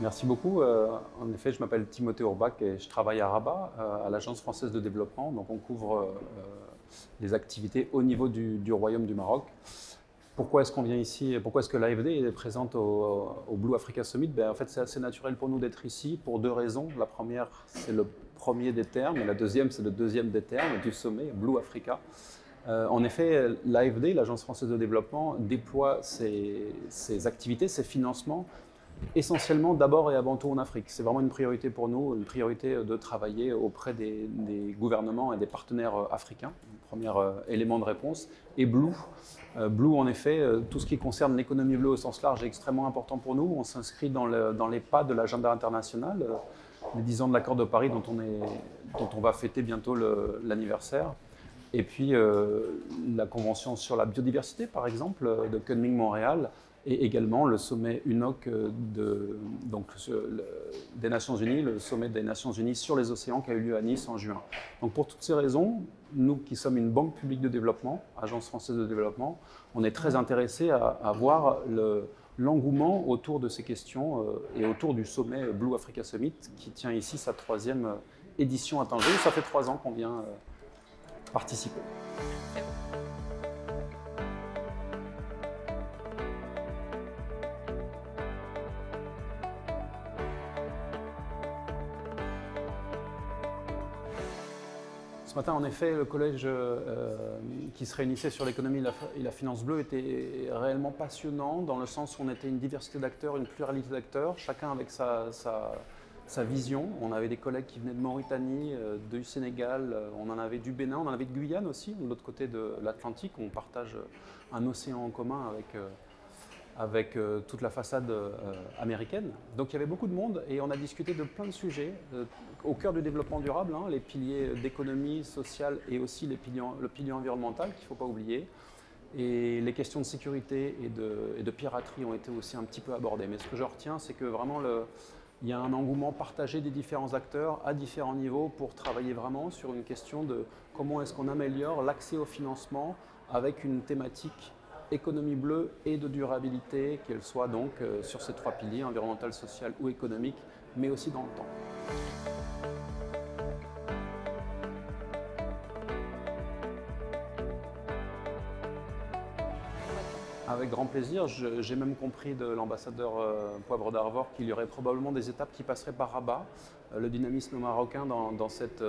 Merci beaucoup. En effet, je m'appelle Timothée Ourbach et je travaille à Rabat, à l'Agence française de développement. Donc, on couvre les activités au niveau du Royaume du Maroc. Pourquoi est-ce qu'on vient ici? Pourquoi est-ce que l'AFD est présente au Blue Africa Summit? En fait, c'est assez naturel pour nous d'être ici pour deux raisons. La première, c'est le premier des termes, et la deuxième, c'est le deuxième des termes du sommet, Blue Africa. En effet, l'AFD, l'Agence française de développement, déploie ses activités, ses financements essentiellement d'abord et avant tout en Afrique. C'est vraiment une priorité pour nous, une priorité de travailler auprès des gouvernements et des partenaires africains. Premier élément de réponse. Et Blue, en effet, tout ce qui concerne l'économie bleue au sens large est extrêmement important pour nous. On s'inscrit dans les pas de l'agenda international, les 10 ans de l'accord de Paris dont on va fêter bientôt l'anniversaire. Et puis la convention sur la biodiversité, par exemple, de Kunming-Montréal, et également le sommet UNOC des Nations Unies, le sommet des Nations Unies sur les océans qui a eu lieu à Nice en juin. Donc pour toutes ces raisons, nous qui sommes une banque publique de développement, Agence française de développement, on est très intéressés à voir l'engouement autour de ces questions et autour du sommet Blue Africa Summit qui tient ici sa 3e édition à Tanger. Ça fait 3 ans qu'on vient participer. Ce matin, en effet, le collège qui se réunissait sur l'économie et la finance bleue était réellement passionnant dans le sens où on était une diversité d'acteurs, une pluralité d'acteurs, chacun avec sa vision. On avait des collègues qui venaient de Mauritanie, du Sénégal, on en avait du Bénin, on en avait de Guyane aussi, de l'autre côté de l'Atlantique. On partage un océan en commun avec toute la façade américaine. Donc il y avait beaucoup de monde et on a discuté de plein de sujets au cœur du développement durable, les piliers d'économie sociale et aussi le pilier environnemental qu'il ne faut pas oublier. Et les questions de sécurité et de piraterie ont été aussi un petit peu abordées. Mais ce que je retiens, c'est que vraiment il y a un engouement partagé des différents acteurs à différents niveaux pour travailler vraiment sur une question de comment est-ce qu'on améliore l'accès au financement avec une thématique économie bleue et de durabilité, qu'elle soit donc sur ces 3 piliers, environnemental, social ou économique, mais aussi dans le temps. Avec grand plaisir. J'ai même compris de l'ambassadeur Poivre d'Arvor qu'il y aurait probablement des étapes qui passeraient par Rabat. Le dynamisme marocain dans cette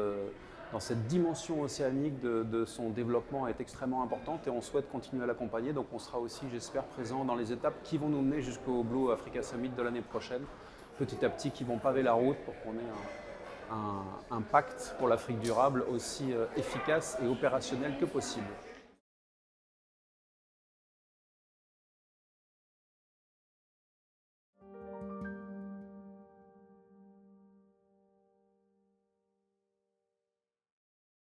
dimension océanique de son développement est extrêmement importante et on souhaite continuer à l'accompagner. Donc on sera aussi, j'espère, présent dans les étapes qui vont nous mener jusqu'au Blue Africa Summit de l'année prochaine, petit à petit, qui vont paver la route pour qu'on ait un pacte pour l'Afrique durable aussi efficace et opérationnel que possible.